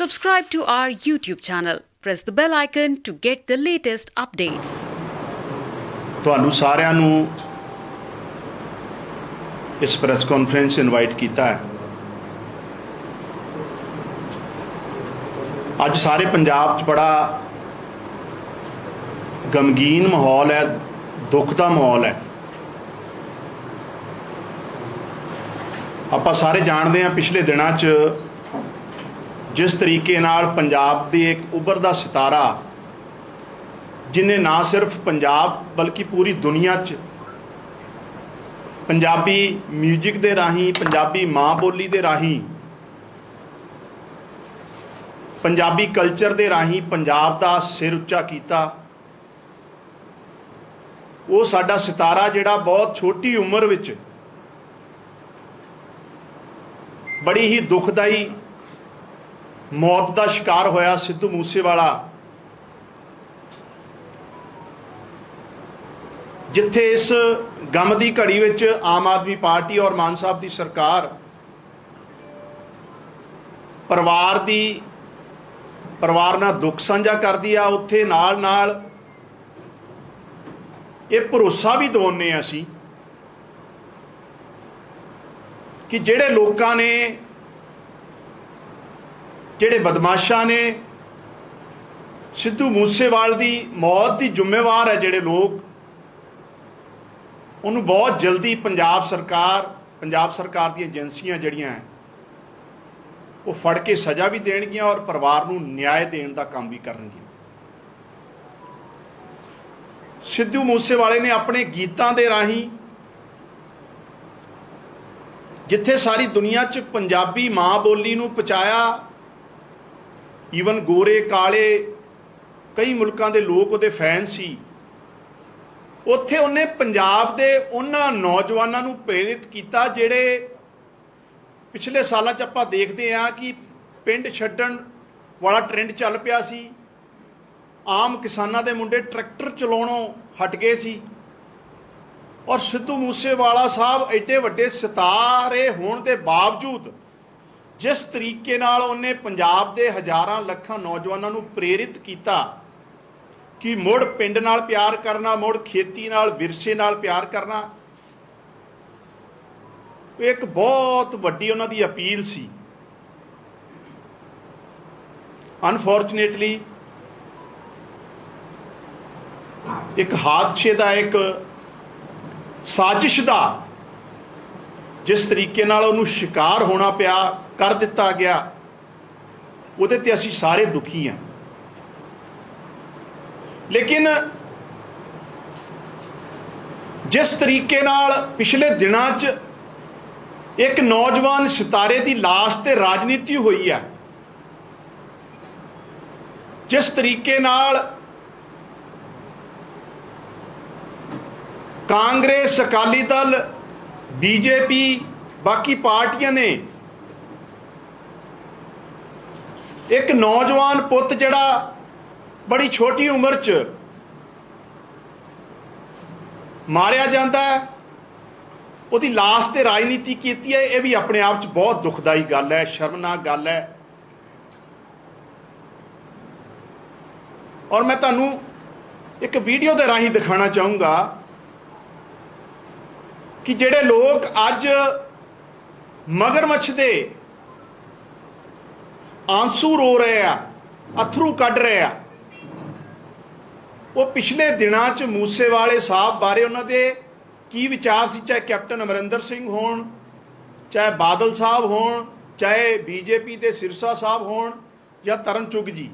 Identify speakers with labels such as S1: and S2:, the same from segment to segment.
S1: Subscribe to our YouTube channel. Press the bell icon to get the latest updates.
S2: ਤੁਹਾਨੂੰ ਸਾਰਿਆਂ ਨੂੰ ਇਸ press conference invite ਕੀਤਾ ਹੈ। ਅੱਜ ਸਾਰੇ ਪੰਜਾਬ 'ਚ ਬੜਾ ਗਮਗੀਨ ਮਾਹੌਲ ਹੈ, ਦੁੱਖ ਦਾ ਮਾਹੌਲ ਹੈ। ਆਪਾਂ ਸਾਰੇ ਜਾਣਦੇ ਹਾਂ ਪਿਛਲੇ ਦਿਨਾਂ 'ਚ जिस तरीके नाल पंजाब दे एक उभरदा सितारा जिन्हें ना सिर्फ पंजाब बल्कि पूरी दुनिया च पंजाबी म्यूजिक दे राही, पंजाबी माँ बोली दे राही, पंजाबी कल्चर दे राही पंजाब दा सिर उच्चा कीता। वो साडा सितारा जिहड़ा बहुत छोटी उम्र विच बड़ी ही दुखदाई मौत का शिकार होया सिद्धू मूसेवाला, जिथे इस गम की घड़ी विच आम आदमी पार्टी और मान साहब की सरकार परिवार नाल दुख साझा करदी आ, उत्थे नाल नाल ये भरोसा भी दवाउने असीं कि जिहड़े लोकां ने, ਜਿਹੜੇ ਬਦਮਾਸ਼ਾਂ ਨੇ ਸਿੱਧੂ ਮੂਸੇਵਾਲ ਦੀ ਮੌਤ ਦੀ ਜ਼ਿੰਮੇਵਾਰ ਹੈ ਜਿਹੜੇ ਲੋਕ, ਉਹਨੂੰ ਬਹੁਤ ਜਲਦੀ ਪੰਜਾਬ ਸਰਕਾਰ ਦੀਆਂ ਏਜੰਸੀਆਂ ਜਿਹੜੀਆਂ ਹੈ ਉਹ ਫੜ ਕੇ ਸਜ਼ਾ ਵੀ ਦੇਣਗੀਆਂ ਔਰ ਪਰਿਵਾਰ ਨੂੰ ਨਿਆਂ ਦੇਣ ਦਾ ਕੰਮ ਵੀ ਕਰਨਗੀਆਂ। ਸਿੱਧੂ ਮੂਸੇਵਾਲੇ ਨੇ ਆਪਣੇ ਗੀਤਾਂ ਦੇ ਰਾਹੀਂ ਜਿੱਥੇ ਸਾਰੀ ਦੁਨੀਆ 'ਚ ਪੰਜਾਬੀ ਮਾਂ ਬੋਲੀ ਨੂੰ ਪਹੁੰਚਾਇਆ, ਈਵਨ गोरे काले कई मुल्कों के लोग उहदे फैन सी, उत्थे उन्हें पंजाब दे उन्हां नौजवानों नूं प्रेरित किया जिहड़े पिछले सालों च आपां देखते हैं कि पिंड छड्डण वाला ट्रेंड चल पिया सी। आम किसानां दे मुंडे ट्रैक्टर चलाउणों हट गए सी और सिद्धू मूसेवाला साहब एडे वड्डे सितारे होने के बावजूद जिस तरीके नाल उन्हें पंजाब के हज़ारां लखां नौजवानों नूं प्रेरित किया कि मुड़ पिंड नाल प्यार करना, मुड़ खेती नाल, विरसे नाल प्यार करना, एक बहुत वड्डी उन्हां दी अपील सी। अनफॉर्चुनेटली एक हादसे का, एक साजिश का जिस तरीके नाल उहनूं शिकार होना पिया, कर दिता गया, उहदे ते असीं सारे दुखी हैं। लेकिन जिस तरीके नाल पिछले दिनां च एक नौजवान सितारे की लाश ते राजनीति हुई है, जिस तरीके नाल कांग्रेस, अकाली दल, बीजेपी, बाकी पार्टियां ने एक नौजवान पुत जिहड़ा बड़ी छोटी उम्र च मारिया जाता है, उसकी लाश ते राजनीति की है, यह भी अपने आप च बहुत दुखदाई गल है, शर्मनाक गल है। और मैं तुहानूं एक वीडियो के राही दिखाना चाहूँगा कि जिहड़े लोग अज मगरमच्छ दे आंसू रो रहे हैं, अथरू कढ़ रहे हैं, वो पिछले दिनों च मूसेवाले साहब बारे उन्होंने की विचार सी, चाहे कैप्टन अमरिंदर सिंह होण, चाहे बादल साहब होण, चाहे बीजेपी के सिरसा साहब होण या तरन चुग जी।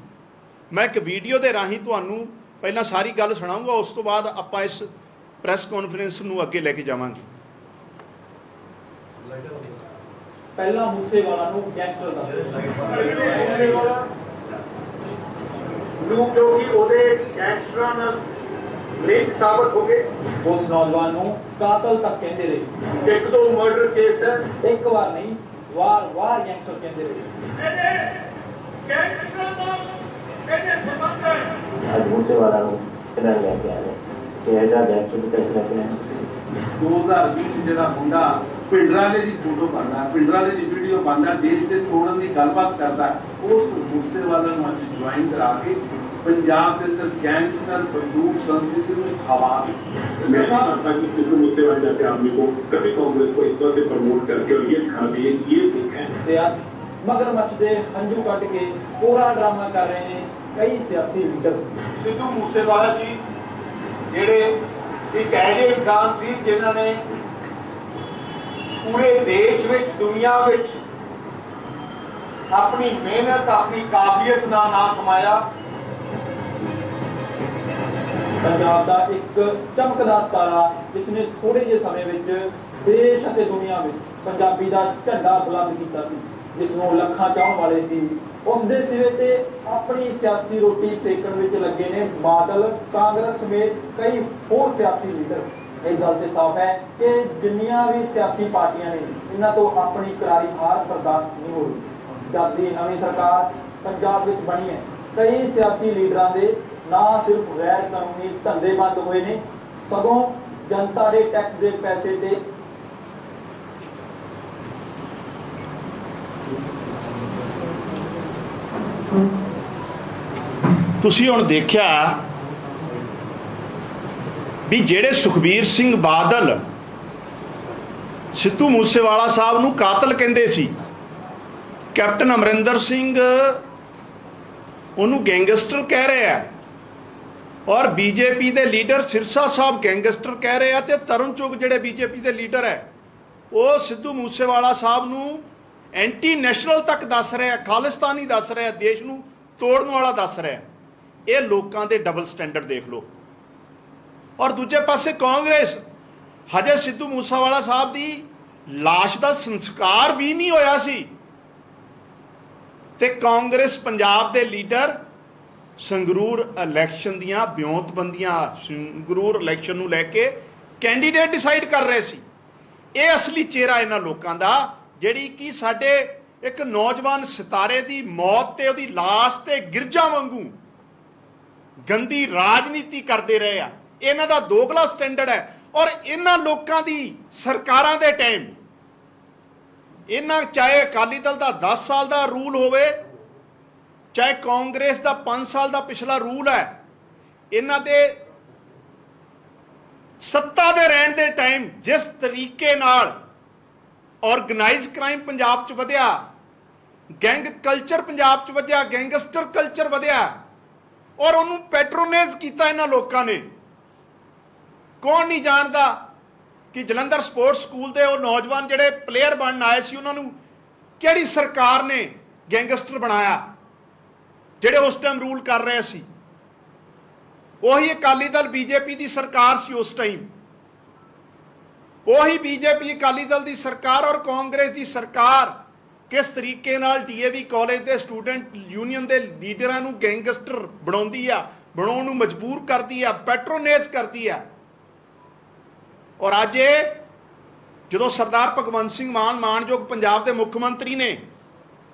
S2: मैं एक वीडियो के राही तुहानूं पहला सारी गल सुणाऊंगा, उस तो बाद आपां इस प्रैस कॉन्फ्रेंस नूं अगे लैके जावांगे।
S3: पहला मूसेवाला नूं गैंगस्टर क्योंकि ਉਹਦੇ ਗੈਂਗਸਟਰਾਂ ਨਾਲ ਲਿੰਕ ਸਾਬਤ ਹੋ ਗਏ। ਉਸ ਨੌਜਵਾਨ ਨੂੰ ਕਾਤਲ ਤੱਕ ਕਹਿੰਦੇ ਰਹੇ। ਇੱਕ ਦੋ ਮਰਡਰ ਕੇਸ ਹੈ, ਇੱਕ ਵਾਰ ਨਹੀਂ, ਵਾਰ ਗੈਂਗਸਟਰ ਕਹਿੰਦੇ ਰਹੇ। ਗੈਂਗਸਟਰ ਨਾਲ ਇਹਦੇ ਸੰਬੰਧ ਹੈ। ਅੱਜ मूसेवाला ਨੂੰ ਕਿਹਨਾਂ ਲੈ ਕੇ ਆਏ ਕਿ ਇਹਦਾ ਗੈਂਗਸਟਰ ਦੀ ਕਿਹਨਾਂ ਨੇ 2020 ਜਿਹੜਾ ਮੁੰਡਾ ਪਿੰਡਰਾਲੇ ਦੀ ਫੋਟੋ ਪਾਉਂਦਾ, ਪਿੰਡਰਾਲੇ ਦੀ ਵੀਡੀਓ ਪਾਉਂਦਾ, ਦੇਸ਼ ਦੇ ਤੋੜਨ ਦੀ ਗੱਲਬਾਤ ਕਰਦਾ ਉਸ ਮੂਸੇਵਾਲਾ ਨੂੰ ਅੱਜ ਜੁਆਇਨ ਕਰਾ ਕੇ ਪੰਜਾਬ ਦੇ ਅੰਦਰ ਗੈਂਗਸਟਰ ਬੰਦੂਕ ਸੰਸਕ੍ਰਿਤੀ ਨੂੰ ਹਵਾ
S4: मैं नहीं मानता कि सिद्धू मूसेवाले जैसे आदमी को कभी कांग्रेस को इस तरह से प्रमोट करके और ये दिखा दिए ये ठीक है।
S3: ਤੇ ਅੱਜ ਮਗਰਮੱਛ ਦੇ ਹੰਝੂ ਕੱਢ ਕੇ ਕੋਰਾ ਡਰਾਮਾ ਕਰ ਰਹੇ ਨੇ ਕਈ ਸਿਆਸੀ ਲੀਡਰ। ਸਿੱਧੂ ਮੂਸੇਵਾਲਾ ਜੀ ਜਿਹੜੇ ਇੱਕ ਐਸੇ ਇਨਸਾਨ ਸੀ ਜਿਨ੍ਹਾਂ ਨੇ ਪੂਰੇ ਦੇਸ਼ ਵਿੱਚ ਦੁਨੀਆ ਵਿੱਚ ਆਪਣੀ ਮਿਹਨਤ ਆਪਣੀ ਕਾਬਲੀਅਤ ਨਾਲ ਨਾਮ ਕਮਾਇਆ। ਪੰਜਾਬ ਦਾ ਇੱਕ ਚਮਕਦਾ ਸਿਤਾਰਾ ਜਿਸਨੇ ਥੋੜੇ ਜਿਹੇ ਸਮੇਂ ਵਿੱਚ ਦੇਸ਼ ਅਤੇ ਦੁਨੀਆ ਵਿੱਚ ਪੰਜਾਬੀ ਦਾ ਝੰਡਾ ਬੁਲੰਦ ਕੀਤਾ ਸੀ, ਜਿਸ ਨੂੰ ਲੱਖਾਂ ਚਾਹਣ ਵਾਲੇ ਸੀ। ਉਸ ਦੇ ਸਿਰੇ ਤੇ ਆਪਣੀ ਸਿਆਸੀ ਰੋਟੀ ਸੇਕਣ ਵਿੱਚ ਲੱਗੇ ਨੇ ਬਾਦਲ, ਕਾਂਗਰਸ ਸਮੇਤ ਕਈ ਹੋਰ ਸਿਆਸੀ ਲੀਡਰ। ਇਹ ਗੱਲ ਤੇ ਸਾਫ਼ ਹੈ ਕਿ ਜਿੰਨੀਆਂ ਵੀ ਸਿਆਸੀ ਪਾਰਟੀਆਂ ਨੇ ਇਹਨਾਂ ਤੋਂ ਆਪਣੀ ਕਰਾਰੀ ਹਾਰ ਬਰਦਾਸ਼ਤ ਨਹੀਂ ਹੋਈ। ਜਦ ਦੀ ਨਵੀਂ ਸਰਕਾਰ ਪੰਜਾਬ ਵਿੱਚ ਬਣੀ ਹੈ, ਕਈ ਸਿਆਸੀ ਲੀਡਰਾਂ ਦੇ ਨਾ ਸਿਰਫ ਗੈਰ ਕਾਨੂੰਨੀ ਧੰਦੇ ਬੰਦ ਹੋਏ ਨੇ, ਸਗੋਂ ਜਨਤਾ ਦੇ ਟੈਕਸ ਦੇ ਪੈਸੇ ਤੇ
S2: ਤੁਸੀਂ ਹੁਣ ਦੇਖਿਆ ਵੀ ਜਿਹੜੇ ਸੁਖਬੀਰ ਸਿੰਘ ਬਾਦਲ ਸਿੱਧੂ ਮੂਸੇਵਾਲਾ ਸਾਹਿਬ ਨੂੰ ਕਾਤਲ ਕਹਿੰਦੇ ਸੀ, ਕੈਪਟਨ ਅਮਰਿੰਦਰ ਸਿੰਘ ਉਹਨੂੰ ਗੈਂਗਸਟਰ ਕਹਿ ਰਹੇ ਆ, ਔਰ ਬੀਜੇਪੀ ਦੇ ਲੀਡਰ ਸਿਰਸਾ ਸਾਹਿਬ ਗੈਂਗਸਟਰ ਕਹਿ ਰਹੇ ਆ, ਤੇ ਤਰੁਣ ਚੁੱਗ ਜਿਹੜੇ ਬੀਜੇਪੀ ਦੇ ਲੀਡਰ ਹੈ ਉਹ ਸਿੱਧੂ ਮੂਸੇਵਾਲਾ ਸਾਹਿਬ ਨੂੰ ਐਂਟੀ ਨੈਸ਼ਨਲ ਤੱਕ ਦੱਸ ਰਿਹਾ, ਖਾਲਿਸਤਾਨੀ ਦੱਸ ਰਿਹਾ, ਦੇਸ਼ ਨੂੰ ਤੋੜਨ ਵਾਲਾ ਦੱਸ ਰਿਹਾ। ਇਹ ਲੋਕਾਂ ਦੇ ਡਬਲ ਸਟੈਂਡਰਡ ਦੇਖ ਲਓ। ਔਰ ਦੂਜੇ ਪਾਸੇ ਕਾਂਗਰਸ, ਹਜੇ ਸਿੱਧੂ ਮੂਸੇਵਾਲਾ ਸਾਹਿਬ ਦੀ ਲਾਸ਼ ਦਾ ਸੰਸਕਾਰ ਵੀ ਨਹੀਂ ਹੋਇਆ ਸੀ ਤੇ ਕਾਂਗਰਸ ਪੰਜਾਬ ਦੇ ਲੀਡਰ ਸੰਗਰੂਰ ਇਲੈਕਸ਼ਨ ਦੀਆਂ ਬਿਉਂਤਬੰਦੀਆਂ, ਸੰਗਰੂਰ ਇਲੈਕਸ਼ਨ ਨੂੰ ਲੈ ਕੇ ਕੈਂਡੀਡੇਟ ਡਿਸਾਈਡ ਕਰ ਰਹੇ ਸੀ। ਇਹ ਅਸਲੀ ਚਿਹਰਾ ਇਹਨਾਂ ਲੋਕਾਂ ਦਾ, ਜਿਹੜੀ ਕਿ ਸਾਡੇ ਇੱਕ ਨੌਜਵਾਨ ਸਿਤਾਰੇ ਦੀ ਮੌਤ ਤੇ ਉਹਦੀ ਲਾਸ਼ ਤੇ ਗਿਰਜਾ ਵਾਂਗੂ ਗੰਦੀ ਰਾਜਨੀਤੀ ਕਰਦੇ ਰਹੇ ਆ। ਇਹਨਾਂ ਦਾ ਦੋਗਲਾ ਸਟੈਂਡਰਡ ਹੈ। ਔਰ ਇਹਨਾਂ ਲੋਕਾਂ ਦੀ ਸਰਕਾਰਾਂ ਦੇ ਟਾਈਮ ਇਹਨਾਂ, ਚਾਹੇ ਅਕਾਲੀ ਦਲ ਦਾ 10 ਸਾਲ ਦਾ ਰੂਲ ਹੋਵੇ, ਚਾਹੇ ਕਾਂਗਰਸ ਦਾ 5 ਸਾਲ ਦਾ ਪਿਛਲਾ ਰੂਲ ਹੈ, ਇਹਨਾਂ ਦੇ ਸੱਤਾ ਦੇ ਰਹਿਣ ਦੇ ਟਾਈਮ ਜਿਸ ਤਰੀਕੇ ਨਾਲ ਆਰਗੇਨਾਈਜ਼ ਕ੍ਰਾਈਮ ਪੰਜਾਬ 'ਚ ਵਧਿਆ, ਗੈਂਗ ਕਲਚਰ ਪੰਜਾਬ 'ਚ ਵਧਿਆ, ਗੈਂਗਸਟਰ ਕਲਚਰ ਵਧਿਆ, ਔਰ ਉਹਨੂੰ ਪੈਟਰੋਨਾਈਜ਼ ਕੀਤਾ ਇਹਨਾਂ ਲੋਕਾਂ ਨੇ। ਕੌਣ ਨਹੀਂ ਜਾਣਦਾ ਕਿ ਜਲੰਧਰ ਸਪੋਰਟਸ ਸਕੂਲ ਦੇ ਉਹ ਨੌਜਵਾਨ ਜਿਹੜੇ ਪਲੇਅਰ ਬਣਨ ਆਏ ਸੀ, ਉਹਨਾਂ ਨੂੰ ਕਿਹੜੀ ਸਰਕਾਰ ਨੇ ਗੈਂਗਸਟਰ ਬਣਾਇਆ, ਜਿਹੜੇ ਉਸ ਟਾਈਮ ਰੂਲ ਕਰ ਰਹੇ ਸੀ। ਉਹੀ ਅਕਾਲੀ ਦਲ ਬੀਜੇਪੀ ਦੀ ਸਰਕਾਰ ਸੀ ਉਸ ਟਾਈਮ। ਉਹੀ ਬੀਜੇਪੀ ਅਕਾਲੀ ਦਲ ਦੀ ਸਰਕਾਰ ਔਰ ਕਾਂਗਰਸ ਦੀ ਸਰਕਾਰ ਕਿਸ ਤਰੀਕੇ ਨਾਲ ਡੀਏਵੀ ਕਾਲਜ ਦੇ ਸਟੂਡੈਂਟ ਯੂਨੀਅਨ ਦੇ ਲੀਡਰਾਂ ਨੂੰ ਗੈਂਗਸਟਰ ਬਣਾਉਂਦੀ ਆ, ਬਣਾਉਣ ਨੂੰ ਮਜਬੂਰ ਕਰਦੀ ਆ, ਪੈਟਰੋਨਾਈਜ਼ ਕਰਦੀ ਆ। ਔਰ ਅੱਜ ਇਹ ਜਦੋਂ ਸਰਦਾਰ ਭਗਵੰਤ ਸਿੰਘ ਮਾਨ, ਮਾਨਯੋਗ ਪੰਜਾਬ ਦੇ ਮੁੱਖ ਮੰਤਰੀ ਨੇ,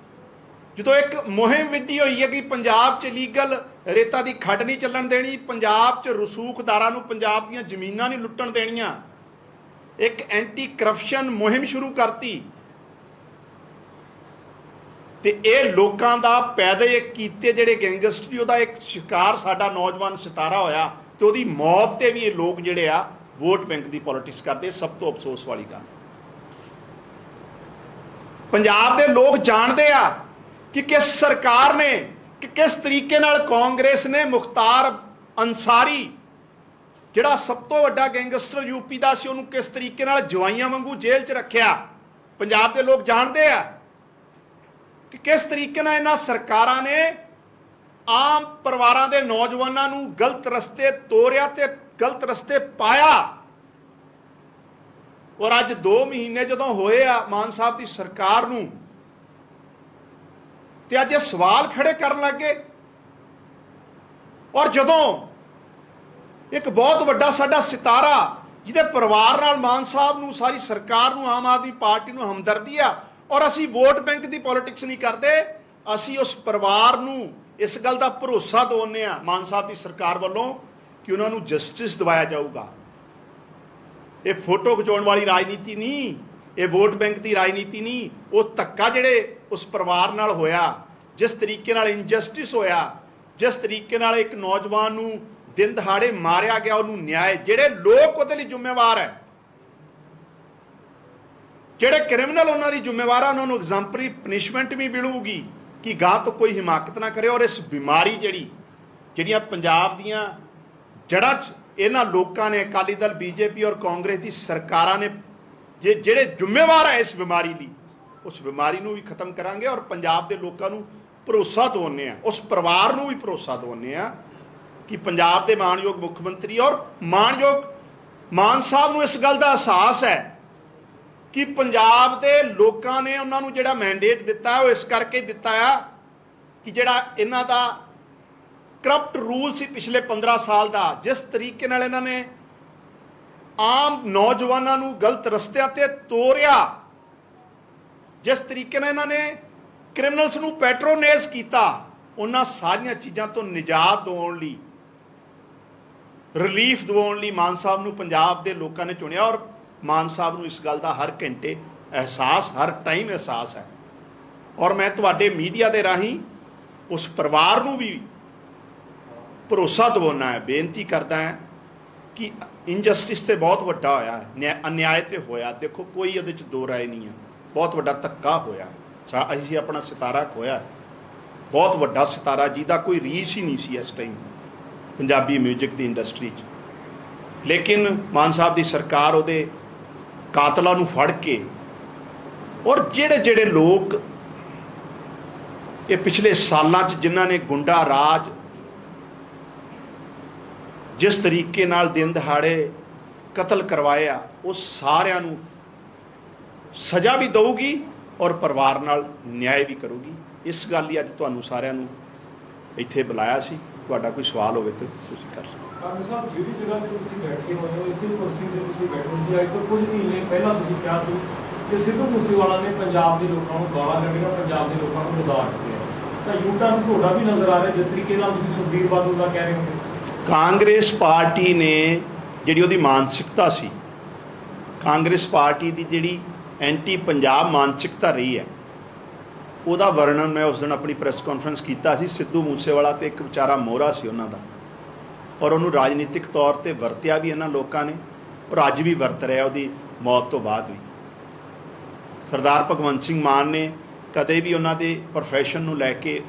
S2: ਜਦੋਂ ਇੱਕ ਮੁਹਿੰਮ ਵਿੱਢੀ ਹੋਈ ਹੈ ਕਿ ਪੰਜਾਬ 'ਚ ਲੀਗਲ ਰੇਤਾ ਦੀ ਖੱਡ ਨਹੀਂ ਚੱਲਣ ਦੇਣੀ, ਪੰਜਾਬ 'ਚ ਰਸੂਖਦਾਰਾਂ ਨੂੰ ਪੰਜਾਬ ਦੀਆਂ ਜ਼ਮੀਨਾਂ ਨਹੀਂ ਲੁੱਟਣ ਦੇਣੀਆਂ, ਇੱਕ ਐਂਟੀ ਕਰਪਸ਼ਨ ਮੁਹਿੰਮ ਸ਼ੁਰੂ ਕਰਤੀ, ਤੇ ਇਹ ਲੋਕਾਂ ਦਾ ਪੈਦੇ ਕੀਤੇ ਜਿਹੜੇ ਗੈਂਗਸਟਰੀ, ਉਹਦਾ ਇੱਕ ਸ਼ਿਕਾਰ ਸਾਡਾ ਨੌਜਵਾਨ ਸਿਤਾਰਾ ਹੋਇਆ, ਤੇ ਉਹਦੀ ਮੌਤ ਤੇ ਵੀ ਇਹ ਲੋਕ ਜਿਹੜੇ ਆ ਵੋਟ ਬੈਂਕ ਦੀ ਪੋਲਿਟਿਕਸ ਕਰਦੇ। ਸਭ ਤੋਂ ਅਫਸੋਸ ਵਾਲੀ ਗੱਲ, ਪੰਜਾਬ ਦੇ ਲੋਕ ਜਾਣਦੇ ਆ ਕਿ ਕਿਸ ਸਰਕਾਰ ਨੇ, ਕਿ ਕਿਸ ਤਰੀਕੇ ਨਾਲ ਕਾਂਗਰਸ ਨੇ ਮੁਖਤਾਰ ਅੰਸਾਰੀ, ਜਿਹੜਾ ਸਭ ਤੋਂ ਵੱਡਾ ਗੈਂਗਸਟਰ ਯੂਪੀ ਦਾ ਸੀ, ਉਹਨੂੰ ਕਿਸ ਤਰੀਕੇ ਨਾਲ ਜਵਾਈਆਂ ਵਾਂਗੂ ਜੇਲ੍ਹ 'ਚ ਰੱਖਿਆ। ਪੰਜਾਬ ਦੇ ਲੋਕ ਜਾਣਦੇ ਆ ਕਿ ਕਿਸ ਤਰੀਕੇ ਨਾਲ ਇਹਨਾਂ ਸਰਕਾਰਾਂ ਨੇ ਆਮ ਪਰਿਵਾਰਾਂ ਦੇ ਨੌਜਵਾਨਾਂ ਨੂੰ ਗਲਤ ਰਸਤੇ ਤੋਰਿਆ ਤੇ ਗਲਤ ਰਸਤੇ ਪਾਇਆ। ਔਰ ਅੱਜ 2 ਮਹੀਨੇ ਜਦੋਂ ਹੋਏ ਆ ਮਾਨ ਸਾਹਿਬ ਦੀ ਸਰਕਾਰ ਨੂੰ, ਤੇ ਅੱਜ ਇਹ ਸਵਾਲ ਖੜੇ ਕਰਨ ਲੱਗੇ। ਔਰ ਜਦੋਂ ਇੱਕ ਬਹੁਤ ਵੱਡਾ ਸਾਡਾ ਸਿਤਾਰਾ, ਜਿਹਦੇ ਪਰਿਵਾਰ ਨਾਲ ਮਾਨ ਸਾਹਿਬ ਨੂੰ, ਸਾਰੀ ਸਰਕਾਰ ਨੂੰ, ਆਮ ਆਦਮੀ ਪਾਰਟੀ ਨੂੰ ਹਮਦਰਦੀ ਆ, ਔਰ ਅਸੀਂ ਵੋਟ ਬੈਂਕ ਦੀ ਪੋਲਿਟਿਕਸ ਨਹੀਂ ਕਰਦੇ, ਅਸੀਂ ਉਸ ਪਰਿਵਾਰ ਨੂੰ ਇਸ ਗੱਲ ਦਾ ਭਰੋਸਾ ਦਿਵਾਉਂਦੇ ਆ ਮਾਨ ਸਾਹਿਬ ਦੀ ਸਰਕਾਰ ਵੱਲੋਂ ਕਿ ਉਹਨਾਂ ਨੂੰ ਜਸਟਿਸ ਦਿਵਾਇਆ ਜਾਊਗਾ। ਇਹ ਫੋਟੋ ਖਿਚਾਉਣ ਵਾਲੀ ਰਾਜਨੀਤੀ ਨਹੀਂ, ਇਹ ਵੋਟ ਬੈਂਕ ਦੀ ਰਾਜਨੀਤੀ ਨਹੀਂ। ਉਹ ਧੱਕਾ ਜਿਹੜੇ ਉਸ ਪਰਿਵਾਰ ਨਾਲ ਹੋਇਆ, ਜਿਸ ਤਰੀਕੇ ਨਾਲ ਇਨਜਸਟਿਸ ਹੋਇਆ, ਜਿਸ ਤਰੀਕੇ ਨਾਲ ਇੱਕ ਨੌਜਵਾਨ ਨੂੰ ਦਿਨ ਦਿਹਾੜੇ ਮਾਰਿਆ ਗਿਆ, ਉਹਨੂੰ ਨਿਆਂ, ਜਿਹੜੇ ਲੋਕ ਉਹਦੇ ਲਈ ਜ਼ਿੰਮੇਵਾਰ ਹੈ, ਜਿਹੜੇ ਕ੍ਰਿਮੀਨਲ ਉਹਨਾਂ ਦੀ ਜ਼ਿੰਮੇਵਾਰ ਆ, ਉਹਨਾਂ ਨੂੰ ਐਗਜ਼ਾਮਪਲੀ ਪਨਿਸ਼ਮੈਂਟ ਵੀ ਮਿਲੂਗੀ ਕਿ ਗਾਂ ਤੋਂ ਕੋਈ ਹਿਮਾਕਤ ਨਾ ਕਰੇ। ਔਰ ਇਸ ਬਿਮਾਰੀ ਜਿਹੜੀਆਂ ਪੰਜਾਬ ਦੀਆਂ ਜੜ੍ਹਾਂ 'ਚ ਇਹਨਾਂ ਲੋਕਾਂ ਨੇ, ਅਕਾਲੀ ਦਲ, ਬੀਜੇਪੀ ਔਰ ਕਾਂਗਰਸ ਦੀ ਸਰਕਾਰਾਂ ਨੇ ਜਿਹੜੇ ਜ਼ਿੰਮੇਵਾਰ ਹੈ ਇਸ ਬਿਮਾਰੀ ਲਈ, ਉਸ ਬਿਮਾਰੀ ਨੂੰ ਵੀ ਖਤਮ ਕਰਾਂਗੇ। ਔਰ ਪੰਜਾਬ ਦੇ ਲੋਕਾਂ ਨੂੰ ਭਰੋਸਾ ਦਿਵਾਉਂਦੇ ਆ, ਉਸ ਪਰਿਵਾਰ ਨੂੰ ਵੀ ਭਰੋਸਾ ਦਿਵਾਉਂਦੇ ਆ ਕਿ ਪੰਜਾਬ ਦੇ ਮਾਣਯੋਗ ਮੁੱਖ ਮੰਤਰੀ ਔਰ ਮਾਣਯੋਗ ਮਾਨ ਸਾਹਿਬ ਨੂੰ ਇਸ ਗੱਲ ਦਾ ਅਹਿਸਾਸ ਹੈ ਕਿ ਪੰਜਾਬ ਦੇ ਲੋਕਾਂ ਨੇ ਉਹਨਾਂ ਨੂੰ ਜਿਹੜਾ ਮੈਂਡੇਟ ਦਿੱਤਾ ਉਹ ਇਸ ਕਰਕੇ ਦਿੱਤਾ ਆ ਕਿ ਜਿਹੜਾ ਇਹਨਾਂ ਦਾ ਕਰਪਟ ਰੂਲ ਸੀ ਪਿਛਲੇ 15 ਸਾਲ ਦਾ, ਜਿਸ ਤਰੀਕੇ ਨਾਲ ਇਹਨਾਂ ਨੇ ਆਮ ਨੌਜਵਾਨਾਂ ਨੂੰ ਗਲਤ ਰਸਤਿਆਂ ਤੇ ਤੋਰਿਆ, ਜਿਸ ਤਰੀਕੇ ਨਾਲ ਇਹਨਾਂ ਨੇ ਕ੍ਰਿਮੀਨਲਸ ਨੂੰ ਪੈਟਰੋਨੇਜ ਕੀਤਾ, ਉਹਨਾਂ ਸਾਰੀਆਂ ਚੀਜ਼ਾਂ ਤੋਂ ਨਿਜਾਤ ਦਿਵਾਉਣ ਲਈ, ਰਿਲੀਫ ਦਿਵਾਉਣ ਲਈ ਮਾਨ ਸਾਹਿਬ ਨੂੰ ਪੰਜਾਬ ਦੇ ਲੋਕਾਂ ਨੇ ਚੁਣਿਆ। ਔਰ ਮਾਨ ਸਾਹਿਬ ਨੂੰ ਇਸ ਗੱਲ ਦਾ ਹਰ ਘੰਟੇ ਅਹਿਸਾਸ, ਹਰ ਟਾਈਮ ਅਹਿਸਾਸ ਹੈ। ਔਰ ਮੈਂ ਤੁਹਾਡੇ ਮੀਡੀਆ ਦੇ ਰਾਹੀਂ ਉਸ ਪਰਿਵਾਰ ਨੂੰ ਵੀ ਭਰੋਸਾ ਦਿਵਾਉਣਾ ਹੈ, ਬੇਨਤੀ ਕਰਦਾ ਹੈ ਕਿ ਇਨਜਸਟਿਸ ਤੇ ਬਹੁਤ ਵੱਡਾ ਹੋਇਆ ਹੈ, ਅਨਿਆਏ ਤੇ ਹੋਇਆ। ਦੇਖੋ ਕੋਈ ਉਹਦੇ 'ਚ ਦੋ ਰਾਏ ਨਹੀਂ ਹੈ, ਬਹੁਤ ਵੱਡਾ ਧੱਕਾ ਹੋਇਆ। ਅਸੀਂ ਆਪਣਾ ਸਿਤਾਰਾ ਖੋਇਆ, ਬਹੁਤ ਵੱਡਾ ਸਿਤਾਰਾ ਜਿਹਦਾ ਕੋਈ ਰੀਸ ਹੀ ਨਹੀਂ ਸੀ ਇਸ ਟਾਈਮ ਪੰਜਾਬੀ ਮਿਊਜ਼ਿਕ ਦੀ ਇੰਡਸਟਰੀ 'ਚ। ਲੇਕਿਨ ਮਾਨ ਸਾਹਿਬ ਦੀ ਸਰਕਾਰ ਉਹਦੇ ਕਾਤਲਾਂ ਨੂੰ ਫੜ ਕੇ, ਔਰ ਜਿਹੜੇ ਲੋਕ ਇਹ ਪਿਛਲੇ ਸਾਲਾਂ 'ਚ ਜਿਨ੍ਹਾਂ ਨੇ ਗੁੰਡਾ ਰਾਜ ਜਿਸ ਤਰੀਕੇ ਨਾਲ ਦਿਨ ਦਿਹਾੜੇ ਕਤਲ ਕਰਵਾਇਆ, ਉਹ ਸਾਰਿਆਂ ਨੂੰ ਸਜ਼ਾ ਵੀ ਦਊਗੀ ਔਰ ਪਰਿਵਾਰ ਨਾਲ ਨਿਆਂ ਵੀ ਕਰੂਗੀ। ਇਸ ਗੱਲ ਲਈ ਅੱਜ ਤੁਹਾਨੂੰ ਸਾਰਿਆਂ ਨੂੰ ਇੱਥੇ ਬੁਲਾਇਆ ਸੀ। ਤੁਹਾਡਾ ਕੋਈ ਸਵਾਲ ਹੋਵੇ ਤਾਂ ਤੁਸੀਂ ਕਰ ਸਕਦੇ ਹੋ।
S5: ਕਾਂਗਰਸ ਸਾਹਿਬ ਜਿਹੜੀ ਜਗ੍ਹਾ ਤੇ ਤੁਸੀਂ ਬੈਠੇ ਹੋਏ ਹੋ, ਇਸੇ ਕੁਰਸੀ ਤੇ ਤੁਸੀਂ ਬੈਠੇ ਸੀ। ਅੱਜ ਤੋਂ ਕੁਝ ਮਹੀਨੇ ਪਹਿਲਾਂ ਤੁਸੀਂ ਕਿਹਾ ਸੀ ਕਿ ਸਿੱਧੂ ਮੂਸੇਵਾਲਾ ਨੇ ਪੰਜਾਬ ਦੇ ਲੋਕਾਂ ਨੂੰ ਗਾਲਾਂ ਕੱਢੀਆਂ, ਪੰਜਾਬ ਦੇ ਲੋਕਾਂ ਨੂੰ ਵਿਦਾਰ ਦਿੱਤੇ, ਤਾਂ ਯੂਟਰਨ ਤੁਹਾਡਾ ਵੀ ਨਜ਼ਰ ਆ ਰਿਹਾ ਜਿਸ ਤਰੀਕੇ ਨਾਲ ਤੁਸੀਂ ਸੁਖਬੀਰ ਬਾਦਲ ਦਾ ਕਹਿ ਰਹੇ ਹੋ।
S2: ਕਾਂਗਰਸ ਪਾਰਟੀ ਨੇ ਜਿਹੜੀ ਉਹਦੀ ਮਾਨਸਿਕਤਾ ਸੀ, ਕਾਂਗਰਸ ਪਾਰਟੀ ਦੀ ਜਿਹੜੀ ਐਂਟੀ ਪੰਜਾਬ ਮਾਨਸਿਕਤਾ ਰਹੀ ਹੈ, ਉਹਦਾ ਵਰਣਨ ਮੈਂ ਉਸ ਦਿਨ ਆਪਣੀ ਪ੍ਰੈਸ ਕਾਨਫਰੰਸ ਕੀਤਾ ਸੀ। ਸਿੱਧੂ ਮੂਸੇਵਾਲਾ ਤੇ ਇੱਕ ਵਿਚਾਰਾ ਮੋਹਰਾ ਸੀ ਉਹਨਾਂ ਦਾ, ਔਰ ਉਹਨੂੰ ਰਾਜਨੀਤਿਕ ਤੌਰ ਤੇ ਵਰਤਿਆ ਵੀ ਇਹਨਾਂ ਲੋਕਾਂ ਨੇ, ਔਰ ਅੱਜ ਵੀ ਵਰਤ ਰਿਹਾ ਉਹਦੀ ਮੌਤ ਤੋਂ ਬਾਅਦ ਵੀ। ਸਰਦਾਰ ਭਗਵੰਤ ਸਿੰਘ ਮਾਨ ਨੇ ਕਦੇ ਵੀ ਉਹਨਾਂ ਦੇ ਪ੍ਰੋਫੈਸ਼ਨ ਨੂੰ ਲੈ ਕੇ,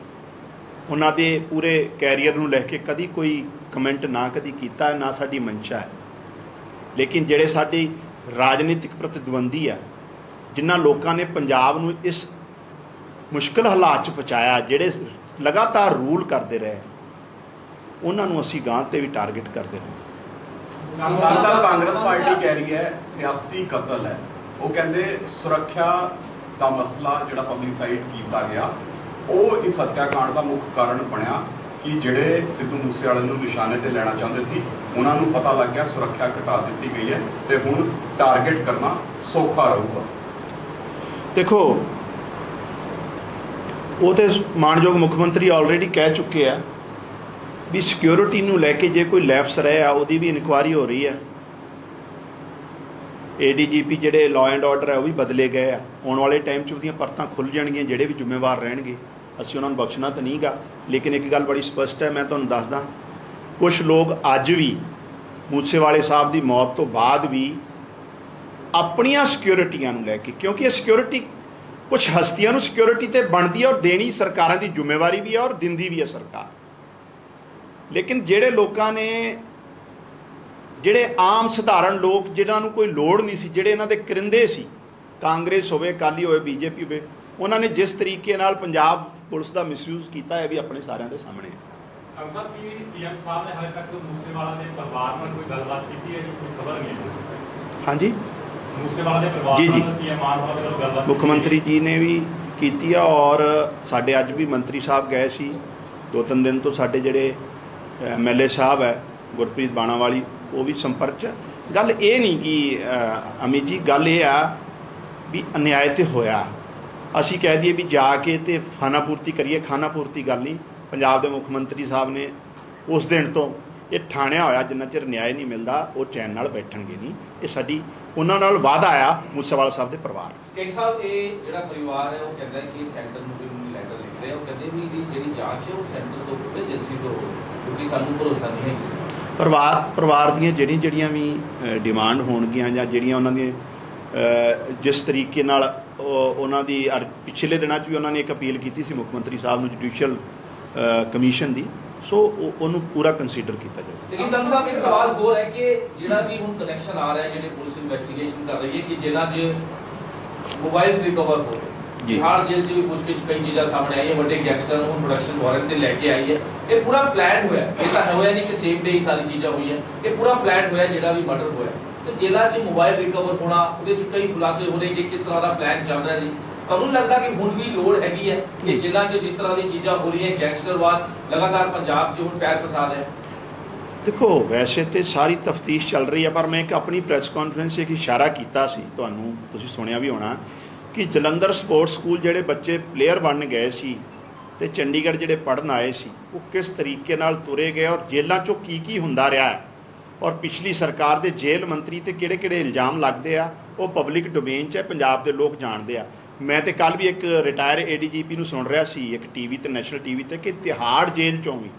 S2: ਉਹਨਾਂ ਦੇ ਪੂਰੇ ਕੈਰੀਅਰ ਨੂੰ ਲੈ ਕੇ ਕਦੀ ਕੋਈ ਕਮੈਂਟ ਨਾ ਕਦੀ ਕੀਤਾ, ਨਾ ਸਾਡੀ ਮਨਸ਼ਾ ਹੈ। ਲੇਕਿਨ ਜਿਹੜੇ ਸਾਡੀ ਰਾਜਨੀਤਿਕ ਪ੍ਰਤੀਦਵੰਦੀ ਆ, ਜਿਨ੍ਹਾਂ ਲੋਕਾਂ ਨੇ ਪੰਜਾਬ ਨੂੰ ਇਸ ਮੁਸ਼ਕਿਲ ਹਾਲਾਤ 'ਚ ਪਹੁੰਚਾਇਆ, ਜਿਹੜੇ ਲਗਾਤਾਰ ਰੂਲ ਕਰਦੇ ਰਹੇ, ਉਹਨਾਂ ਨੂੰ ਅਸੀਂ ਗਾਂ ਤੇ ਵੀ ਟਾਰਗੇਟ ਕਰਦੇ ਰਹੇ।
S6: ਸਾਹਿਬ ਕਾਂਗਰਸ ਪਾਰਟੀ ਕਹਿ ਰਹੀ ਹੈ ਸਿਆਸੀ ਕਤਲ ਹੈ। ਉਹ ਕਹਿੰਦੇ ਸੁਰੱਖਿਆ ਦਾ ਮਸਲਾ ਜਿਹੜਾ ਪਬਲਿਸਾਈਡ ਕੀਤਾ ਗਿਆ, ਉਹ ਇਸ ਹੱਤਿਆਕਾਂਡ ਦਾ ਮੁੱਖ ਕਾਰਨ ਬਣਿਆ ਕਿ ਜਿਹੜੇ ਸਿੱਧੂ ਮੂਸੇਵਾਲੇ ਨੂੰ ਨਿਸ਼ਾਨੇ ਤੇ ਲੈਣਾ ਚਾਹੁੰਦੇ ਸੀ, ਉਹਨਾਂ ਨੂੰ ਪਤਾ ਲੱਗ ਗਿਆ, ਸੁਰੱਖਿਆ ਘਟਾ ਦਿੱਤੀ ਗਈ ਹੈ ਤੇ ਹੁਣ ਟਾਰਗੇਟ ਕਰਨਾ ਸੌਖਾ ਰਹੂਗਾ।
S2: ਦੇਖੋ, ਉਹ ਤੇ ਮਾਣਯੋਗ ਮੁੱਖ ਮੰਤਰੀ ਆਲਰੇਡੀ ਕਹਿ ਚੁੱਕੇ ਆ ਵੀ ਸਿਕਿਉਰਿਟੀ ਨੂੰ ਲੈ ਕੇ ਜੇ ਕੋਈ ਲੈਫਸ ਰਹੇ ਆ, ਉਹਦੀ ਵੀ ਇਨਕੁਆਇਰੀ ਹੋ ਰਹੀ ਹੈ। ADGP ਜਿਹੜੇ ਲਾਅ ਐਂਡ ਆਰਡਰ ਹੈ ਉਹ ਵੀ ਬਦਲੇ ਗਏ ਆ। ਆਉਣ ਵਾਲੇ ਟਾਈਮ 'ਚ ਉਹਦੀਆਂ ਪਰਤਾਂ ਖੁੱਲ੍ਹ ਜਾਣਗੀਆਂ, ਜਿਹੜੇ ਵੀ ਜ਼ਿੰਮੇਵਾਰ ਰਹਿਣਗੇ ਅਸੀਂ ਉਹਨਾਂ ਨੂੰ ਬਖਸ਼ਣਾ ਤਾਂ ਨਹੀਂ ਗਾ। ਲੇਕਿਨ ਇੱਕ ਗੱਲ ਬੜੀ ਸਪਸ਼ਟ ਹੈ, ਮੈਂ ਤੁਹਾਨੂੰ ਦੱਸਦਾ, ਕੁਛ ਲੋਕ ਅੱਜ ਵੀ ਮੂਸੇਵਾਲੇ ਸਾਹਿਬ ਦੀ ਮੌਤ ਤੋਂ ਬਾਅਦ ਵੀ ਆਪਣੀਆਂ ਸਿਕਿਉਰਿਟੀਆਂ ਨੂੰ ਲੈ ਕੇ, ਕਿਉਂਕਿ ਇਹ ਸਿਕਿਉਰਿਟੀ ਕੁਛ ਹਸਤੀਆਂ ਨੂੰ ਸਿਕਿਉਰਿਟੀ ਤੇ ਬਣਦੀ ਹੈ ਔਰ ਦੇਣੀ ਸਰਕਾਰਾਂ ਦੀ ਜ਼ਿੰਮੇਵਾਰੀ ਵੀ ਹੈ ਔਰ ਦਿੰਦੀ ਵੀ ਹੈ ਸਰਕਾਰ। ਲੇਕਿਨ ਜਿਹੜੇ ਲੋਕਾਂ ਨੇ, ਜਿਹੜੇ ਆਮ ਸਧਾਰਨ ਲੋਕ ਜਿਨ੍ਹਾਂ ਨੂੰ ਕੋਈ ਲੋੜ ਨਹੀਂ ਸੀ, ਜਿਹੜੇ ਇਹਨਾਂ ਦੇ ਕਰਿੰਦੇ ਸੀ, ਕਾਂਗਰਸ ਹੋਵੇ, ਅਕਾਲੀ ਹੋਵੇ, BJP ਹੋਵੇ, ਉਹਨਾਂ ਨੇ ਜਿਸ ਤਰੀਕੇ ਨਾਲ ਪੰਜਾਬ ਪੁਲਿਸ ਦਾ ਮਿਸਯੂਜ਼ ਕੀਤਾ ਹੈ ਵੀ ਆਪਣੇ ਸਾਰਿਆਂ ਦੇ ਸਾਹਮਣੇ ਹੈ।
S5: ਸਾਹਿਬ ਕੀ CM ਸਾਹਿਬ ਨੇ ਹਾਲੇ ਤੱਕ ਮੂਸੇਵਾਲਾ ਦੇ ਪਰਿਵਾਰ ਨਾਲ ਕੋਈ ਗੱਲਬਾਤ ਕੀਤੀ ਹੈ? ਕੋਈ ਖਬਰ ਨਹੀਂ ਹੈ।
S2: ਹਾਂਜੀ,
S5: ਮੂਸੇਵਾਲਾ ਦੇ ਪਰਿਵਾਰ ਨਾਲ CM ਮਾਨ ਸਾਹਿਬ ਨਾਲ ਗੱਲਬਾਤ
S2: ਮੁੱਖ ਮੰਤਰੀ ਜੀ ਨੇ ਵੀ ਕੀਤੀ ਆ, ਔਰ ਸਾਡੇ ਅੱਜ ਵੀ ਮੰਤਰੀ ਸਾਹਿਬ ਗਏ ਸੀ 2-3 ਦਿਨ ਤੋਂ। ਸਾਡੇ ਜਿਹੜੇ MLA ਸਾਹਿਬ ਹੈ ਗੁਰਪ੍ਰੀਤ ਬਾਣਾਵਾਲੀ, ਉਹ ਵੀ ਸੰਪਰਕ 'ਚ। ਗੱਲ ਇਹ ਨਹੀਂ ਕਿ ਅਮਿਤ ਜੀ, ਗੱਲ ਇਹ ਆ ਵੀ ਅਨਿਆਏ ਤੇ ਹੋਇਆ, ਅਸੀਂ ਕਹਿ ਦਈਏ ਵੀ ਜਾ ਕੇ ਤੇ ਖਾਨਾ ਪੂਰਤੀ ਕਰੀਏ, ਖਾਨਾ ਪੂਰਤੀ ਗੱਲ ਨਹੀਂ। ਪੰਜਾਬ ਦੇ ਮੁੱਖ ਮੰਤਰੀ ਸਾਹਿਬ ਨੇ ਉਸ ਦਿਨ ਤੋਂ ਇਹ ਠਾਣਿਆ ਹੋਇਆ ਜਿੰਨਾ ਚਿਰ ਨਿਆਂ ਨਹੀਂ ਮਿਲਦਾ ਉਹ ਚੈਨ ਨਾਲ ਬੈਠਣਗੇ ਨਹੀਂ। ਇਹ ਸਾਡੀ ਉਹਨਾਂ ਨਾਲ ਵਾਅਦਾ ਆ ਮੂਸੇਵਾਲਾ ਸਾਹਿਬ ਦੇ ਪਰਿਵਾਰ।
S7: ਕਿੰਗ ਸਾਹਿਬ ਇਹ ਜਿਹੜਾ ਪਰਿਵਾਰ ਹੈ ਉਹ ਕਹਿੰਦਾ ਕਿ ਸੈਂਟਰ ਨੂੰ ਵੀ ਲੈਟਰ ਲਿਖ ਰਿਹਾ, ਉਹ ਕਹਿੰਦੇ ਵੀ ਇਹਦੀ ਜਿਹੜੀ ਜਾਂਚ ਹੈ ਉਹ ਸੈਂਟਰ ਤੋਂ ਹੋਵੇ, ਏਜੰਸੀ ਤੋਂ ਹੋਵੇ, ਕਿਉਂਕਿ ਸਾਨੂੰ ਭਰੋਸਾ ਨਹੀਂ ਹੈ ਕਿਸੇ ਦਾ।
S2: ਪਰਿਵਾਰ ਦੀਆਂ ਜਿਹੜੀਆਂ ਵੀ ਡਿਮਾਂਡ ਹੋਣਗੀਆਂ ਜਾਂ ਜਿਹੜੀਆਂ ਉਹਨਾਂ ਦੀਆਂ ਜਿਸ ਤਰੀਕੇ ਨਾਲ ਉਹਨਾਂ ਦੀ ਪਿਛਲੇ ਦਿਨਾਂ 'ਚ ਵੀ ਉਹਨਾਂ ਨੇ ਇੱਕ ਅਪੀਲ ਕੀਤੀ ਸੀ ਮੁੱਖ ਮੰਤਰੀ ਸਾਹਿਬ ਨੂੰ ਜੁਡੀਸ਼ੀਅਲ ਕਮਿਸ਼ਨ ਦੀ, ਸੋ ਉਹਨੂੰ ਪੂਰਾ ਕੰਸੀਡਰ ਕੀਤਾ ਜਾਵੇ।
S7: ਲੇਕਿਨ ਡਾਕਟਰ ਸਾਹਿਬ ਇੱਕ ਸਵਾਲ ਹੋਰ ਹੈ ਕਿ ਜਿਹੜਾ ਵੀ ਹੁਣ ਕਨੈਕਸ਼ਨ ਆ ਰਿਹਾ, ਜਿਹੜੇ ਪੁਲਿਸ ਇਨਵੈਸਟੀਗੇਸ਼ਨ ਕਰ ਰਹੀ ਹੈ ਕਿ ਜਿਹਨਾਂ 'ਚ ਮੋਬਾਈਲਸ ਰਿਕਵਰ ਹੋ ਗਏ, ਬਿਹਾਰ ਜੇਲ੍ਹ 'ਚ ਵੀ ਪੁੱਛਗਿੱਛ ਕਈ ਚੀਜ਼ਾਂ ਸਾਹਮਣੇ ਆਈ ਹੈ, ਵੱਡੇ ਗੈਂਗਸਟਰ ਨੂੰ ਪ੍ਰੋਡਕਸ਼ਨ ਵਾਰੰਟ ਤੇ ਲੈ ਕੇ ਆਈ ਹੈ। ਇਹ ਪੂਰਾ ਪਲਾਨ ਹੋਇਆ, ਇਹ ਤਾਂ ਹੋਇਆ ਨਹੀਂ ਕਿ ਸੇਮ ਡੇ ਹੀ ਸਾਰੀ ਚੀਜ਼ਾਂ ਹੋਈਆਂ, ਇਹ ਪੂਰਾ ਪਲਾਨ ਹੋਇਆ ਜਿਹੜਾ ਵੀ ਮਰਡਰ ਹੋਇਆ। ਤੇ ਜੇਲ੍ਹਾਂ 'ਚ ਮੋਬਾਈਲ ਰਿਕਵਰ ਹੋਣਾ, ਉਹਦੇ 'ਚ ਕਈ ਖੁਲਾਸੇ ਹੋ ਰਹੇ ਕਿ ਕਿਸ ਤਰ੍ਹਾਂ ਦਾ ਪਲਾਨ ਚੱਲ ਰਿਹਾ ਸੀ। ਤੁਹਾਨੂੰ ਲੱਗਦਾ ਕਿ ਹੁਣ ਵੀ ਲੋੜ ਹੈਗੀ ਹੈ ਕਿ ਜੇਲ੍ਹਾਂ 'ਚ ਜਿਸ ਤਰ੍ਹਾਂ ਦੀ ਚੀਜ਼ਾਂ ਹੋ ਰਹੀਆਂ, ਗੈਂਗਸਟਰਵਾਦ ਲਗਾਤਾਰ ਪੰਜਾਬ 'ਚ ਹੁਣ ਫੈਲ ਫਸਾਦ ਹੈ?
S2: ਦੇਖੋ ਵੈਸੇ ਤੇ ਸਾਰੀ ਤਫਤੀਸ਼ ਚੱਲ ਰਹੀ ਹੈ, ਪਰ ਮੈਂ ਇੱਕ ਆਪਣੀ ਪ੍ਰੈਸ ਕਾਨਫਰੰਸ 'ਚ ਇੱਕ ਇਸ਼ਾਰਾ ਕੀਤਾ ਸੀ, ਤੁਹਾਨੂੰ ਤੁਸੀਂ ਸੁਣਿਆ ਵੀ ਹੋਣਾ, ਕਿ ਜਲੰਧਰ ਸਪੋਰਟਸ ਸਕੂਲ ਜਿਹੜੇ ਬੱਚੇ ਪਲੇਅਰ ਬਣ ਗਏ ਸੀ ਤੇ ਚੰਡੀਗੜ੍ਹ ਜਿਹੜੇ ਪੜ੍ਹਨ ਆਏ ਸੀ, ਉਹ ਕਿਸ ਤਰੀਕੇ ਨਾਲ ਤੁਰੇ ਗਏ ਔਰ ਜੇਲ੍ਹਾਂ 'ਚੋਂ ਕੀ ਹੁੰਦਾ ਰਿਹਾ ਹੈ, ਔਰ ਪਿਛਲੀ ਸਰਕਾਰ ਦੇ ਜੇਲ੍ਹ ਮੰਤਰੀ ਤੇ ਕਿਹੜੇ ਇਲਜ਼ਾਮ ਲੱਗਦੇ ਆ, ਉਹ ਪਬਲਿਕ ਡੋਮੇਨ 'ਚ ਹੈ, ਪੰਜਾਬ ਦੇ ਲੋਕ ਜਾਣਦੇ ਆ। ਮੈਂ ਤੇ ਕੱਲ੍ਹ ਵੀ ਇੱਕ ਰਿਟਾਇਰ ADGP ਨੂੰ ਸੁਣ ਰਿਹਾ ਸੀ ਇੱਕ TV ਤੇ, ਨੈਸ਼ਨਲ TV ਤੇ, ਕਿ ਤਿਹਾੜ ਜੇਲ੍ਹ 'ਚੋਂ ਵੀ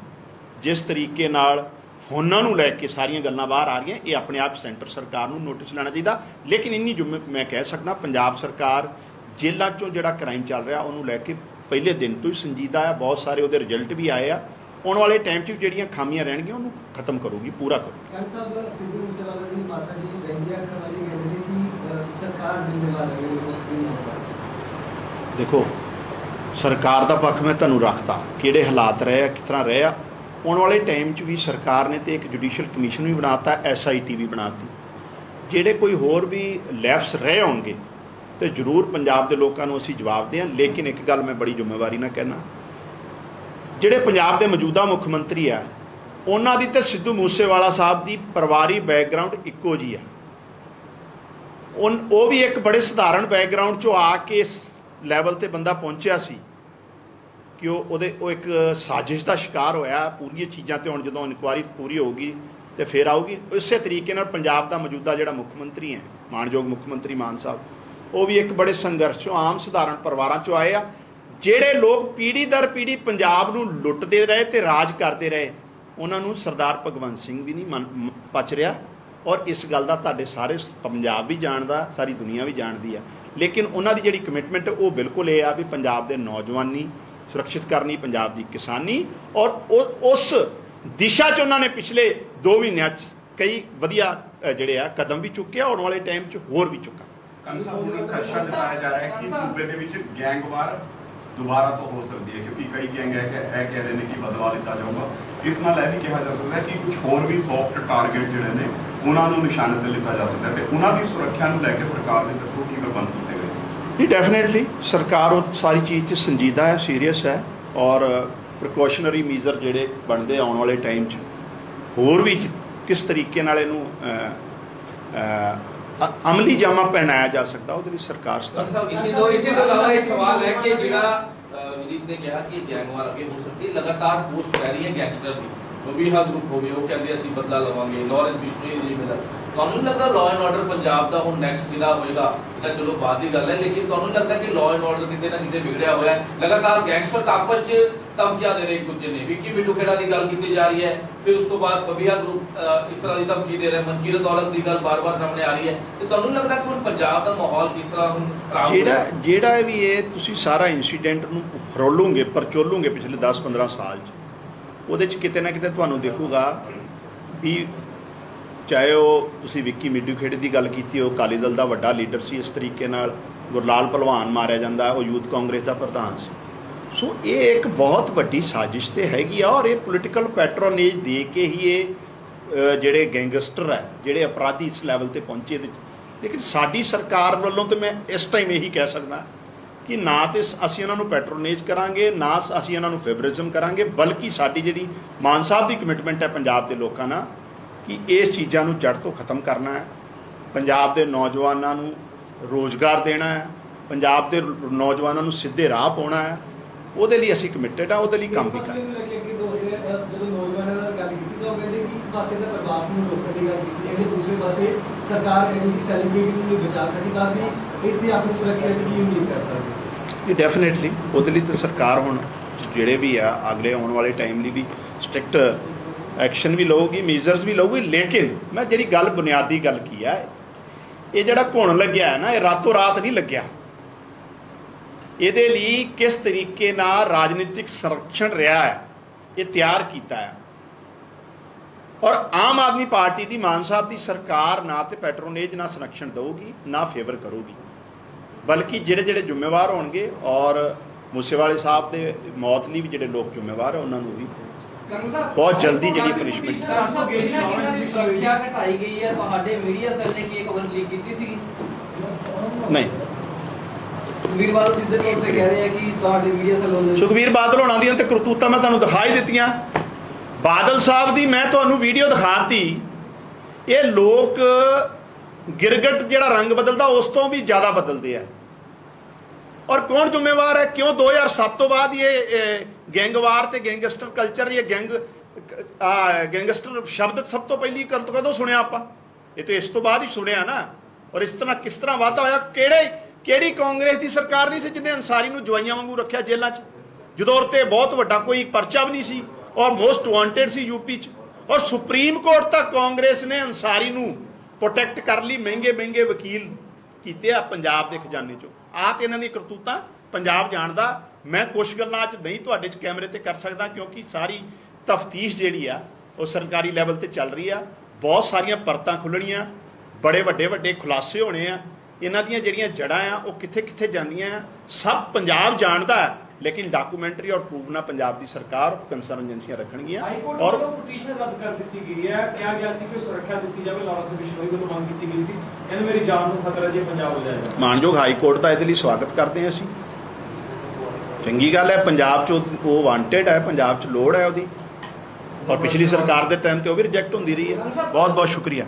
S2: ਜਿਸ ਤਰੀਕੇ ਨਾਲ ਫੋਨਾਂ ਨੂੰ ਲੈ ਕੇ ਸਾਰੀਆਂ ਗੱਲਾਂ ਬਾਹਰ ਆ ਰਹੀਆਂ, ਇਹ ਆਪਣੇ ਆਪ ਸੈਂਟਰ ਸਰਕਾਰ ਨੂੰ ਨੋਟਿਸ ਲੈਣਾ ਚਾਹੀਦਾ। ਲੇਕਿਨ ਇੰਨੀ ਜੁਮੇ ਮੈਂ ਕਹਿ ਸਕਦਾ ਪੰਜਾਬ ਸਰਕਾਰ ਜੇਲ੍ਹਾਂ 'ਚੋਂ ਜਿਹੜਾ ਕ੍ਰਾਈਮ ਚੱਲ ਰਿਹਾ ਉਹਨੂੰ ਲੈ ਕੇ ਪਹਿਲੇ ਦਿਨ ਤੋਂ ਹੀ ਸੰਜੀਦਾ ਆ, ਬਹੁਤ ਸਾਰੇ ਉਹਦੇ ਰਿਜ਼ਲਟ ਵੀ ਆਏ ਆ। ਆਉਣ ਵਾਲੇ ਟਾਈਮ 'ਚ ਜਿਹੜੀਆਂ ਖਾਮੀਆਂ ਰਹਿਣਗੀਆਂ ਉਹਨੂੰ ਖਤਮ ਕਰੂਗੀ, ਪੂਰਾ ਕਰੂਗੀ।
S8: ਕੰਗ ਸਾਹਿਬ ਸਿੱਧੂ ਮੂਸੇਵਾਲਾ ਦੀ ਮਾਤਾ ਜੀ ਵੈਂਗਿਆ ਖਵਾਲੀ ਕਹਿੰਦੇ ਨੇ ਕਿ ਸਰਕਾਰ ਜ਼ਿੰਮੇਵਾਰ ਹੈ।
S2: ਦੇਖੋ ਸਰਕਾਰ ਦਾ ਪੱਖ ਮੈਂ ਤੁਹਾਨੂੰ ਰੱਖਤਾ, ਕਿਹੜੇ ਹਾਲਾਤ ਰਹੇ ਆ, ਕਿਸ ਤਰ੍ਹਾਂ ਰਹੇ ਆ। ਆਉਣ ਵਾਲੇ ਟਾਈਮ 'ਚ ਵੀ ਸਰਕਾਰ ਨੇ ਤੇ ਇੱਕ ਜੁਡੀਸ਼ੀਅਲ ਕਮਿਸ਼ਨ ਵੀ ਬਣਾਤਾ, SIT ਵੀ ਬਣਾਤੀ। ਜਿਹੜੇ ਕੋਈ ਹੋਰ ਵੀ ਲੈਫਸ ਰਹੇ ਹੋਣਗੇ ਤੇ ਜ਼ਰੂਰ ਪੰਜਾਬ ਦੇ ਲੋਕਾਂ ਨੂੰ ਅਸੀਂ ਜਵਾਬ ਦੇਵਾਂ। ਲੇਕਿਨ ਇੱਕ ਗੱਲ ਮੈਂ ਬੜੀ ਜ਼ਿੰਮੇਵਾਰੀ ਨਾਲ ਕਹਿਣਾ, ਜਿਹੜੇ ਪੰਜਾਬ ਦੇ ਮੌਜੂਦਾ ਮੁੱਖ ਮੰਤਰੀ ਆ, ਉਹਨਾਂ ਦੀ ਤੇ ਸਿੱਧੂ ਮੂਸੇਵਾਲਾ ਸਾਹਿਬ ਦੀ ਪਰਿਵਾਰੀ ਬੈਕਗਰਾਊਂਡ ਇੱਕੋ ਜਿਹੀ ਆ। ਉਹ ਵੀ ਇੱਕ ਬੜੇ ਸਧਾਰਨ ਬੈਕਗਰਾਊਂਡ 'ਚੋਂ ਆ ਕੇ ਇਸ ਲੈਵਲ 'ਤੇ ਬੰਦਾ ਪਹੁੰਚਿਆ ਸੀ ਕਿ ਉਹ ਇੱਕ ਸਾਜ਼ਿਸ਼ ਦਾ ਸ਼ਿਕਾਰ ਹੋਇਆ। ਪੂਰੀਆਂ ਚੀਜ਼ਾਂ 'ਤੇ ਹੁਣ ਜਦੋਂ ਇਨਕੁਆਇਰੀ ਪੂਰੀ ਹੋਊਗੀ ਤੇ ਫਿਰ ਆਊਗੀ। ਇਸੇ ਤਰੀਕੇ ਨਾਲ ਪੰਜਾਬ ਦਾ ਮੌਜੂਦਾ ਜਿਹੜਾ ਮੁੱਖ ਮੰਤਰੀ ਹੈ, ਮਾਣਯੋਗ ਮੁੱਖ ਮੰਤਰੀ ਮਾਨ ਸਾਹਿਬ, ਉਹ ਵੀ ਇੱਕ ਬੜੇ ਸੰਘਰਸ਼ 'ਚੋਂ ਆਮ ਸਧਾਰਨ ਪਰਿਵਾਰਾਂ 'ਚੋਂ ਆਏ ਆ। ਜਿਹੜੇ ਲੋਕ ਪੀੜ੍ਹੀ ਦਰ ਪੀੜ੍ਹੀ ਪੰਜਾਬ ਨੂੰ ਲੁੱਟਦੇ ਰਹੇ ਤੇ ਰਾਜ ਕਰਦੇ ਰਹੇ, ਉਹਨਾਂ ਨੂੰ ਸਰਦਾਰ ਭਗਵੰਤ ਸਿੰਘ ਵੀ ਨਹੀਂ ਪਚ ਰਿਹਾ। ਔਰ ਇਸ ਗੱਲ ਦਾ ਤੁਹਾਡੇ ਸਾਰੇ ਪੰਜਾਬ ਵੀ ਜਾਣਦਾ, ਸਾਰੀ ਦੁਨੀਆ ਵੀ ਜਾਣਦੀ ਆ। ਲੇਕਿਨ ਉਹਨਾਂ ਦੀ ਜਿਹੜੀ ਕਮਿਟਮੈਂਟ ਉਹ ਬਿਲਕੁਲ ਇਹ ਆ ਵੀ ਪੰਜਾਬ ਦੇ ਨੌਜਵਾਨੀ ਸੁਰੱਖਿਅਤ ਕਰਨੀ, ਪੰਜਾਬ ਦੀ ਕਿਸਾਨੀ, ਔਰ ਉਸ ਦਿਸ਼ਾ 'ਚ ਉਹਨਾਂ ਨੇ ਪਿਛਲੇ 2 ਮਹੀਨਿਆਂ 'ਚ ਕਈ ਵਧੀਆ ਜਿਹੜੇ ਆ ਕਦਮ ਵੀ ਚੁੱਕੇ, ਆਉਣ ਵਾਲੇ ਟਾਈਮ 'ਚ ਹੋਰ ਵੀ ਚੁੱਕਾ।
S6: ਕੰਗ ਸਾਹਿਬ ਨੂੰ ਖਦਸ਼ਾ ਜਤਾਇਆ ਜਾ ਰਿਹਾ ਹੈ ਕਿ ਸੂਬੇ ਦੇ ਵਿੱਚ ਗੈਂਗਵਾਰ ਦੁਬਾਰਾ ਤੋਂ ਹੋ ਸਕਦੀ ਹੈ, ਕਿਉਂਕਿ ਕਈ ਗੈਂਗ ਇਹ ਕਹਿ ਰਹੇ ਨੇ ਕਿ ਬਦਲਾ ਲਿੱਤਾ ਜਾਊਗਾ। ਇਸ ਨਾਲ ਇਹ ਵੀ ਕਿਹਾ ਜਾ ਸਕਦਾ ਹੈ ਕਿ ਕੁਝ ਹੋਰ ਵੀ ਸੌਫਟ ਟਾਰਗੇਟ ਜਿਹੜੇ ਨੇ ਉਹਨਾਂ ਨੂੰ ਨਿਸ਼ਾਨੇ ਤੇ ਲਿੱਤਾ ਜਾ ਸਕਦਾ ਹੈ, ਤੇ ਉਹਨਾਂ ਦੀ ਸੁਰੱਖਿਆ ਨੂੰ ਲੈ ਕੇ ਸਰਕਾਰ ਦੇ ਤਰਫੋਂ ਕਿਵੇਂ ਬੰਦ ਕੀਤੇ ਗਏ?
S2: ਨਹੀਂ, ਡੈਫੀਨੇਟਲੀ ਸਰਕਾਰ ਉਹ ਸਾਰੀ ਚੀਜ਼ 'ਚ ਸੰਜੀਦਾ ਹੈ, ਸੀਰੀਅਸ ਹੈ, ਔਰ ਪ੍ਰੀਕਾਸ਼ਨਰੀ ਮੇਜਰ ਜਿਹੜੇ ਬਣਦੇ ਆਉਣ ਵਾਲੇ ਟਾਈਮ 'ਚ ਹੋਰ ਵੀ ਕਿਸ ਤਰੀਕੇ ਨਾਲ ਇਹਨੂੰ ਅਮਲੀ ਜਾਮਾ ਪਹਿਨਾਇਆ ਜਾ ਸਕਦਾ, ਉਹਦੇ ਲਈ ਸਰਕਾਰ
S7: ਇਸੇ ਤੋਂ ਇਲਾਵਾ ਇੱਕ ਸਵਾਲ ਹੈ ਕਿ ਜਿਹੜਾ ਵਿਨੀਤ ਨੇ ਕਿਹਾ ਕਿ ਗੈਂਗਵਾਰ ਅੱਗੇ ਹੋ ਸਕਦੀ, ਲਗਾਤਾਰ ਪੋਸਟ ਪੈ ਰਹੀ ਹੈ ਗੈਂਗਸਟਰ ਦੀ, ਰਬੀਹਾ ਗਰੁੱਪ ਹੋ ਗਏ, ਉਹ ਕਹਿੰਦੇ ਅਸੀਂ ਬਦਲਾ ਲਵਾਂਗੇ, ਲਾਰੈਂਸ ਬਿਸ਼ਨੋਈ ਜੀ ਮਿਲਦਾ। ਤੁਹਾਨੂੰ ਲੱਗਦਾ ਲਾਅ ਐਂਡ ਆਰਡਰ ਪੰਜਾਬ ਦਾ ਹੁਣ ਨੈਕਸਟ ਕਿਹਦਾ ਹੋਏਗਾ? ਇਹ ਤਾਂ ਚਲੋ ਬਾਅਦ ਦੀ ਗੱਲ ਹੈ, ਲੇਕਿਨ ਤੁਹਾਨੂੰ ਲੱਗਦਾ ਕਿ ਲਾਅ ਐਂਡ ਆਰਡਰ ਕਿਤੇ ਨਾ ਕਿਤੇ ਵਿਗੜਿਆ ਹੋਇਆ ਹੈ? ਲਗਾਤਾਰ ਗੈਂਗਸਟਰ ਆਪਸ 'ਚ ਧਮਕੀਆਂ ਦੇ ਰਹੇ ਇੱਕ ਦੂਜੇ ਨੇ, ਵਿੱਕੀ ਮਿੱਠੂ ਖੇੜਾ ਦੀ ਗੱਲ ਕੀਤੀ ਜਾ ਰਹੀ ਹੈ, ਫਿਰ ਉਸ ਤੋਂ ਬਾਅਦ ਰਬੀਹਾ ਗਰੁੱਪ ਇਸ ਤਰ੍ਹਾਂ ਦੀ ਧਮਕੀ ਦੇ ਰਿਹਾ, ਮਨਕੀਰਤ ਔਲਖ ਦੀ ਗੱਲ ਬਾਰ-ਬਾਰ ਸਾਹਮਣੇ ਆ ਰਹੀ ਹੈ। ਤੇ ਤੁਹਾਨੂੰ ਲੱਗਦਾ ਕਿ ਹੁਣ ਪੰਜਾਬ ਦਾ ਮਾਹੌਲ ਕਿਸ ਤਰ੍ਹਾਂ ਹੁਣ ਖਰਾਬ ਹੋ ਰਿਹਾ?
S2: ਜਿਹੜਾ ਵੀ ਇਹ ਤੁਸੀਂ ਸਾਰਾ ਇਨਸੀਡੈਂਟ ਨੂੰ ਫਰੋਲੋਗੇ, ਪਰਚੋਲੋਗੇ ਪਿਛਲੇ 10-15 ਸਾਲ 'ਚ, ਉਹਦੇ 'ਚ ਕਿਤੇ ਨਾ ਕਿਤੇ ਤੁਹਾਨੂੰ ਦੇਖੂਗਾ ਵੀ ਚਾਹੇ ਉਹ ਤੁਸੀਂ ਵਿੱਕੀ ਮਿੱਠੂ ਖੇੜੇ ਦੀ ਗੱਲ ਕੀਤੀ, ਉਹ ਅਕਾਲੀ ਦਲ ਦਾ ਵੱਡਾ ਲੀਡਰ ਸੀ, ਇਸ ਤਰੀਕੇ ਨਾਲ ਗੁਰਲਾਲ ਭਲਵਾਨ ਮਾਰਿਆ ਜਾਂਦਾ, ਉਹ ਯੂਥ ਕਾਂਗਰਸ ਦਾ ਪ੍ਰਧਾਨ ਸੀ। ਸੋ ਇਹ ਇੱਕ ਬਹੁਤ ਵੱਡੀ ਸਾਜ਼ਿਸ਼ ਤੇ ਹੈਗੀ ਆ, ਔਰ ਇਹ ਪੋਲੀਟੀਕਲ ਪੈਟਰੋਨੇਜ ਦੇ ਕੇ ਹੀ ਇਹ ਜਿਹੜੇ ਗੈਂਗਸਟਰ ਹੈ, ਜਿਹੜੇ ਅਪਰਾਧੀ ਇਸ ਲੈਵਲ ਤੇ ਪਹੁੰਚੇ ਇਹਦੇ 'ਚ। ਲੇਕਿਨ ਸਾਡੀ ਸਰਕਾਰ ਵੱਲੋਂ ਤੇ ਮੈਂ ਇਸ ਟਾਈਮ ਇਹੀ ਕਹਿ ਸਕਦਾ ਕਿ ਨਾ ਤੇ ਅਸੀਂ ਉਹਨਾਂ ਨੂੰ ਪੈਟਰੋਨੇਜ ਕਰਾਂਗੇ, ਨਾ ਅਸੀਂ ਉਹਨਾਂ ਨੂੰ ਫੇਵਰਿਜ਼ਮ ਕਰਾਂਗੇ, ਬਲਕਿ ਸਾਡੀ ਜਿਹੜੀ ਮਾਨ ਸਾਹਿਬ ਦੀ ਕਮਿਟਮੈਂਟ ਹੈ ਪੰਜਾਬ ਦੇ ਲੋਕਾਂ ਨਾਲ ਕਿ ਇਸ ਚੀਜ਼ਾਂ ਨੂੰ ਜੜ ਤੋਂ ਖਤਮ ਕਰਨਾ ਹੈ, ਪੰਜਾਬ ਦੇ ਨੌਜਵਾਨਾਂ ਨੂੰ ਰੋਜ਼ਗਾਰ ਦੇਣਾ ਹੈ, ਪੰਜਾਬ ਦੇ ਨੌਜਵਾਨਾਂ ਨੂੰ ਸਿੱਧੇ ਰਾਹ ਪਾਉਣਾ ਹੈ, ਉਹਦੇ ਲਈ ਅਸੀਂ ਕਮਿਟਡ ਆ, ਉਹਦੇ ਲਈ ਕੰਮ ਵੀ ਕਰਾਂਗੇ।
S8: ਜਦੋਂ ਨੌਜਵਾਨਾਂ ਨਾਲ ਗੱਲ ਕੀਤੀ ਤਾਂ ਉਹ ਕਹਿੰਦੇ ਕਿ ਪਾਸੇ ਤਾਂ ਪ੍ਰਵਾਸ ਨੂੰ ਰੋਕਣ ਦੀ ਗੱਲ ਕੀਤੀ ਜਾਂਦੀ, ਦੂਸਰੇ ਪਾਸੇ ਸਰਕਾਰ ਇਹ ਜਿਹੜੀ ਸੈਲੀਬ੍ਰਿਟੀ ਨੂੰ ਨਹੀਂ ਬਚਾ ਸਕਦੀ, ਤਾਂ ਅਸੀਂ ਇੱਥੇ ਆਪਣੀ ਸੁਰੱਖਿਆ ਦੀ ਕੀ ਉਮੀਦ ਕਰ ਸਕਦੇ?
S2: ਇਹ ਡੈਫੀਨੇਟਲੀ ਉਹਦੇ ਲਈ ਤਾਂ ਸਰਕਾਰ ਹੁਣ ਜਿਹੜੇ ਵੀ ਆ ਅਗਲੇ ਆਉਣ ਵਾਲੇ ਟਾਈਮ ਲਈ ਵੀ ਸਟ੍ਰਿਕਟ ਐਕਸ਼ਨ ਵੀ ਲਊਗੀ, ਮੇਜਰਸ ਵੀ ਲਊਗੀ। ਲੇਕਿਨ ਮੈਂ ਜਿਹੜੀ ਗੱਲ ਬੁਨਿਆਦੀ ਗੱਲ ਕੀ ਆ, ਇਹ ਜਿਹੜਾ ਘੁਣ ਲੱਗਿਆ ਹੈ ਨਾ, ਇਹ ਰਾਤੋਂ ਰਾਤ ਨਹੀਂ ਲੱਗਿਆ। ਇਹਦੇ ਲਈ ਕਿਸ ਤਰੀਕੇ ਨਾਲ ਰਾਜਨੀਤਿਕ ਸੰਰਕਸ਼ਣ ਰਿਹਾ ਹੈ, ਇਹ ਤਿਆਰ ਕੀਤਾ ਹੈ। ਔਰ ਆਮ ਆਦਮੀ ਪਾਰਟੀ ਦੀ ਮਾਨ ਸਾਹਿਬ ਦੀ ਸਰਕਾਰ ਨਾ ਤੇ ਪੈਟਰੋਨੇਜ ਨਾ ਸੰਰਕਸ਼ਣ ਦੇਊਗੀ, ਨਾ ਫੇਵਰ ਕਰੂਗੀ, ਬਲਕਿ ਜਿਹੜੇ ਜਿਹੜੇ ਜ਼ਿੰਮੇਵਾਰ ਹੋਣਗੇ ਔਰ ਮੂਸੇਵਾਲੇ ਸਾਹਿਬ ਦੇ ਮੌਤ ਲਈ ਵੀ ਜਿਹੜੇ ਲੋਕ ਜ਼ਿੰਮੇਵਾਰ ਹੈ ਉਹਨਾਂ ਨੂੰ ਵੀ ਬਹੁਤ ਜਲਦੀ ਜਿਹੜੀ ਪਨਿਸ਼ਮੈਂਟ।
S9: ਸੁਰੱਖਿਆ ਘਟਾਈ ਗਈ ਹੈ, ਤੁਹਾਡੇ ਮੀਡੀਆ ਸੈੱਲ ਨੇ ਕੀ ਖਬਰ ਲੀਕ ਕੀਤੀ ਸੀ?
S2: ਨਹੀਂ,
S9: ਸੁਖਬੀਰ ਬਾਦਲ ਸਿੱਧੇ ਤੌਰ ਤੇ ਕਹਿ ਰਹੇ ਆ ਕਿ ਤੁਹਾਡੇ ਮੀਡੀਆ ਸੈੱਲ ਵੱਲੋਂ
S2: ਸੁਖਬੀਰ ਬਾਦਲ ਹੋਣਾ ਦੀਆਂ ਤੇ ਕਰਤੂਤਾਂ ਮੈਂ ਤੁਹਾਨੂੰ ਦਿਖਾ ਹੀ ਦਿੱਤੀਆਂ। ਬਾਦਲ ਸਾਹਿਬ ਦੀ ਮੈਂ ਤੁਹਾਨੂੰ ਵੀਡੀਓ ਦਿਖਾਤੀ। ਇਹ ਲੋਕ ਗਿਰਗਟ ਜਿਹੜਾ ਰੰਗ ਬਦਲਦਾ ਉਸ ਤੋਂ ਵੀ ਜ਼ਿਆਦਾ ਬਦਲਦੇ ਆ। ਔਰ ਕੌਣ ਜ਼ਿੰਮੇਵਾਰ ਹੈ? ਕਿਉਂ 2007 ਤੋਂ ਬਾਅਦ ਇਹ ਗੈਂਗਵਾਰ ਤੇ ਗੈਂਗਸਟਰ ਕਲਚਰ, ਇਹ ਗੈਂਗਸਟਰ ਸ਼ਬਦ ਸਭ ਤੋਂ ਪਹਿਲੀ ਕਦੋਂ ਸੁਣਿਆ ਆਪਾਂ? ਇਹ ਤੇ ਇਸ ਤੋਂ ਬਾਅਦ ਹੀ ਸੁਣਿਆ ਨਾ। ਔਰ ਇਸ ਤਰ੍ਹਾਂ ਕਿਸ ਤਰ੍ਹਾਂ ਵਾਧਾ ਹੋਇਆ? ਕਿਹੜੀ ਕਾਂਗਰਸ ਦੀ ਸਰਕਾਰ ਨਹੀਂ ਸੀ ਜਿਹਨੇ ਅੰਸਾਰੀ ਨੂੰ ਜਵਾਈਆਂ ਵਾਂਗੂ ਰੱਖਿਆ ਜੇਲ੍ਹਾਂ 'ਚ, ਜਦੋਂ ਉਹਤੇ ਬਹੁਤ ਵੱਡਾ ਕੋਈ ਪਰਚਾ ਵੀ ਨਹੀਂ ਸੀ ਔਰ ਮੋਸਟ ਵਾਂਟਡ ਸੀ ਯੂਪੀ 'ਚ। ਔਰ ਸੁਪਰੀਮ ਕੋਰਟ ਤੱਕ ਕਾਂਗਰਸ ਨੇ ਅੰਸਾਰੀ ਨੂੰ ਪ੍ਰੋਟੈਕਟ ਕਰ ਲਈ, ਮਹਿੰਗੇ ਵਕੀਲ ਕੀਤੇ ਆ ਪੰਜਾਬ ਦੇ ਖਜ਼ਾਨੇ 'ਚੋਂ। ਆਹ ਤੇ ਇਹਨਾਂ ਦੀ ਕਰਤੂਤਾਂ ਪੰਜਾਬ ਜਾਣਦਾ। ਮੈਂ ਕੁਛ ਗੱਲਾਂ 'ਚ ਨਹੀਂ ਤੁਹਾਡੇ 'ਚ ਕੈਮਰੇ ਤੇ ਕਰ ਸਕਦਾ, ਕਿਉਂਕਿ ਸਾਰੀ ਤਫਤੀਸ਼ ਜਿਹੜੀ ਆ ਉਹ ਸਰਕਾਰੀ ਲੈਵਲ ਤੇ ਚੱਲ ਰਹੀ ਆ। ਬਹੁਤ ਸਾਰੀਆਂ ਪਰਤਾਂ ਖੁੱਲਣੀਆਂ, ਬੜੇ ਵੱਡੇ ਖੁਲਾਸੇ ਹੋਣੇ ਆ। ਇਹਨਾਂ ਦੀਆਂ ਜਿਹੜੀਆਂ ਜੜ੍ਹਾਂ ਆ ਉਹ ਕਿੱਥੇ ਜਾਂਦੀਆਂ ਆ ਸਭ ਪੰਜਾਬ ਜਾਣਦਾ ਹੈ। ਲੇਕਿਨ ਡਾਕੂਮੈਂਟਰੀ ਔਰ ਪ੍ਰੂਫ ਨਾਲ ਪੰਜਾਬ ਦੀ ਸਰਕਾਰ ਕੰਸਰਨ ਏਜੰਸੀਆਂ ਰੱਖਣਗੀਆਂ।
S5: ਔਰ ਪਟੀਸ਼ਨ ਰੱਦ ਕਰ ਦਿੱਤੀ ਗਈ ਹੈ। ਕਿਹਾ ਗਿਆ ਸੀ ਕਿ ਸੁਰੱਖਿਆ ਦਿੱਤੀ ਜਾਵੇ, ਲਾਰੈਂਸ ਬਿਸ਼ਨੋਈ ਵੱਲੋਂ ਮੰਗ ਕੀਤੀ ਗਈ ਸੀ, ਕਹਿੰਦੇ ਮੇਰੀ ਜਾਨ ਨੂੰ ਖਤਰਾ ਜੇ ਪੰਜਾਬ ਹੋ ਜਾਏਗਾ।
S2: ਮਾਨਯੋਗ ਹਾਈ ਕੋਰਟ ਦਾ ਇਹਦੇ ਲਈ ਸਵਾਗਤ ਕਰਦੇ ਹਾਂ ਅਸੀਂ। ਚੰਗੀ ਗੱਲ ਹੈ, ਪੰਜਾਬ 'ਚ ਉਹ ਵਾਂਟਡ ਹੈ, ਪੰਜਾਬ 'ਚ ਲੋੜ ਹੈ ਉਹਦੀ। ਔਰ ਪਿਛਲੀ ਸਰਕਾਰ ਦੇ ਟਾਈਮ ਤੇ ਉਹ ਵੀ ਰਿਜੈਕਟ ਹੁੰਦੀ ਰਹੀ ਹੈ। ਬਹੁਤ ਸ਼ੁਕਰੀਆ।